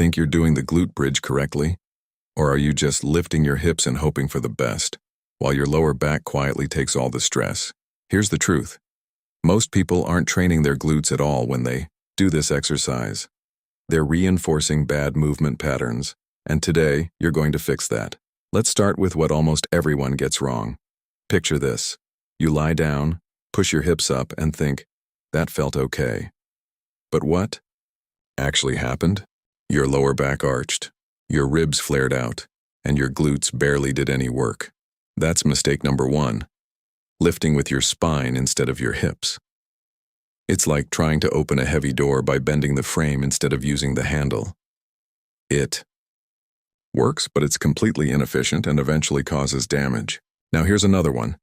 Think you're doing the glute bridge correctly? Or are you just lifting your hips and hoping for the best, while your lower back quietly takes all the stress? Here's the truth. Most people aren't training their glutes at all when they do this exercise. They're reinforcing bad movement patterns, and today you're going to fix that. Let's start with what almost everyone gets wrong. Picture this. You lie down, push your hips up, and think, that felt okay. But what actually happened? Your lower back arched, your ribs flared out, and your glutes barely did any work. That's mistake number one. Lifting with your spine instead of your hips. It's like trying to open a heavy door by bending the frame instead of using the handle. It works, but it's completely inefficient and eventually causes damage. Now here's another one.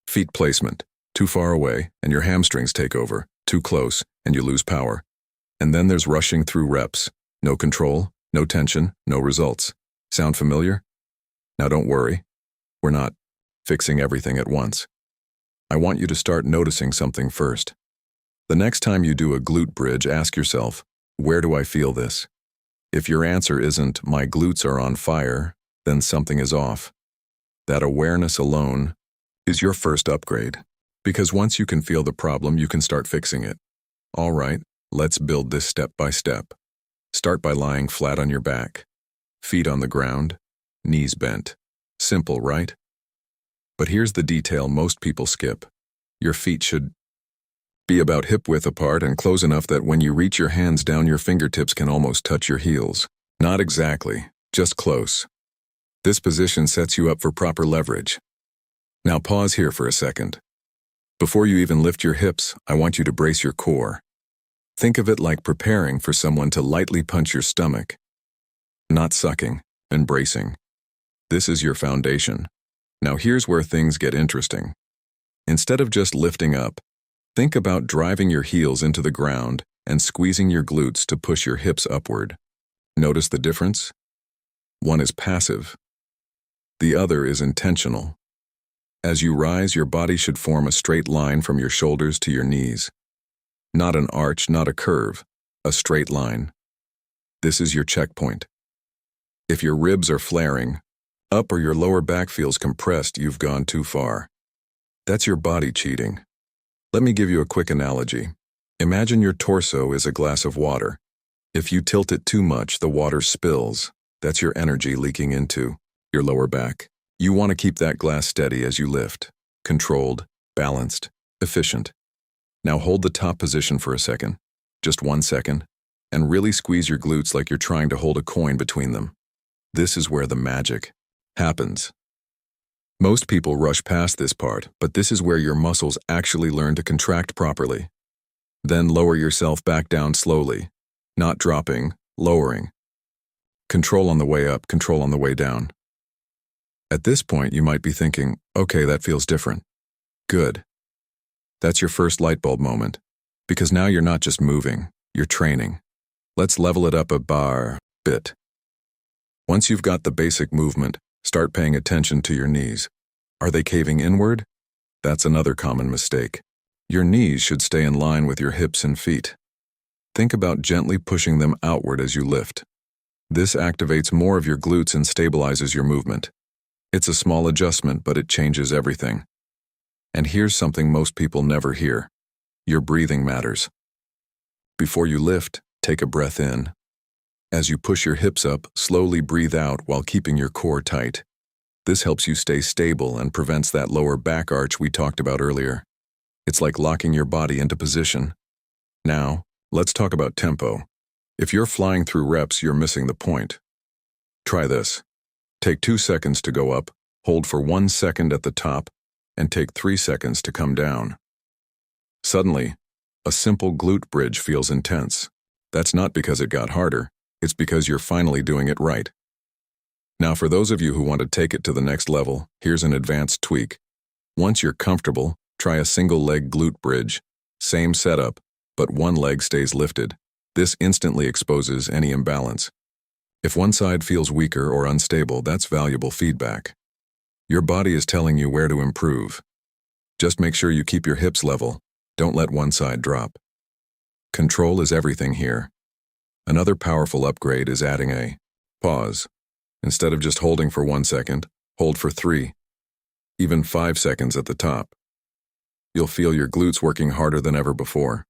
Feet placement. Too far away, and your hamstrings take over. Too close, and you lose power. And then there's rushing through reps. No control, no tension, no results. Sound familiar? Now don't worry. We're not fixing everything at once. I want you to start noticing something first. The next time you do a glute bridge, ask yourself, where do I feel this? If your answer isn't, my glutes are on fire, then something is off. That awareness alone is your first upgrade. Because once you can feel the problem, you can start fixing it. All right, let's build this step by step. Start by lying flat on your back. Feet on the ground, knees bent. Simple, right? But here's the detail most people skip. Your feet should be about hip width apart and close enough that when you reach your hands down, your fingertips can almost touch your heels. Not exactly, just close. This position sets you up for proper leverage. Now pause here for a second. Before you even lift your hips, I want you to brace your core. Think of it like preparing for someone to lightly punch your stomach. Not sucking, and bracing. This is your foundation. Now here's where things get interesting. Instead of just lifting up, think about driving your heels into the ground and squeezing your glutes to push your hips upward. Notice the difference? One is passive. The other is intentional. As you rise, your body should form a straight line from your shoulders to your knees. Not an arch, not a curve, a straight line. This is your checkpoint. If your ribs are flaring up or your lower back feels compressed, you've gone too far. That's your body cheating. Let me give you a quick analogy. Imagine your torso is a glass of water. If you tilt it too much, the water spills. That's your energy leaking into your lower back. You want to keep that glass steady as you lift. Controlled, balanced, efficient. Now hold the top position for a second, just 1 second, and really squeeze your glutes like you're trying to hold a coin between them. This is where the magic happens. Most people rush past this part, but this is where your muscles actually learn to contract properly. Then lower yourself back down slowly, not dropping, lowering. Control on the way up, control on the way down. At this point, you might be thinking, okay, that feels different. Good. That's your first light bulb moment, because now you're not just moving, you're training. Let's level it up a bit. Once you've got the basic movement, start paying attention to your knees. Are they caving inward? That's another common mistake. Your knees should stay in line with your hips and feet. Think about gently pushing them outward as you lift. This activates more of your glutes and stabilizes your movement. It's a small adjustment, but it changes everything. And here's something most people never hear. Your breathing matters. Before you lift, take a breath in. As you push your hips up, slowly breathe out while keeping your core tight. This helps you stay stable and prevents that lower back arch we talked about earlier. It's like locking your body into position. Now, let's talk about tempo. If you're flying through reps, you're missing the point. Try this. Take 2 seconds to go up, hold for 1 second at the top, and take 3 seconds to come down. Suddenly, a simple glute bridge feels intense. That's not because it got harder, it's because you're finally doing it right. Now for those of you who want to take it to the next level, here's an advanced tweak. Once you're comfortable, try a single leg glute bridge. Same setup, but one leg stays lifted. This instantly exposes any imbalance. If one side feels weaker or unstable, that's valuable feedback. Your body is telling you where to improve. Just make sure you keep your hips level. Don't let one side drop. Control is everything here. Another powerful upgrade is adding a pause. Instead of just holding for 1 second, hold for 3, even 5 seconds at the top. You'll feel your glutes working harder than ever before.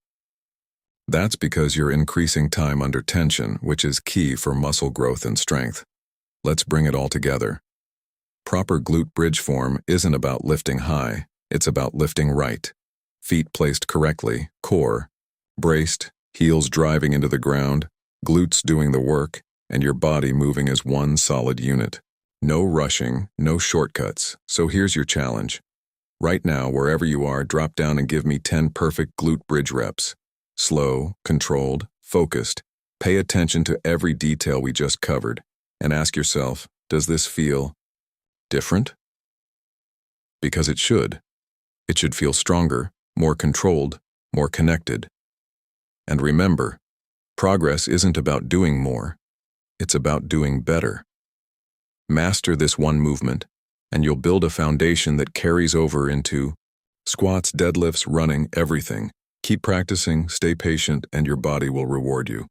That's because you're increasing time under tension, which is key for muscle growth and strength. Let's bring it all together. Proper glute bridge form isn't about lifting high, it's about lifting right. Feet placed correctly, core braced, heels driving into the ground, glutes doing the work, and your body moving as one solid unit. No rushing, no shortcuts. So here's your challenge. Right now, wherever you are, drop down and give me 10 perfect glute bridge reps. Slow, controlled, focused. Pay attention to every detail we just covered, and ask yourself, does this feel different? Because it should. It should feel stronger, more controlled, more connected. And remember, progress isn't about doing more. It's about doing better. Master this one movement, and you'll build a foundation that carries over into squats, deadlifts, running, everything. Keep practicing, stay patient, and your body will reward you.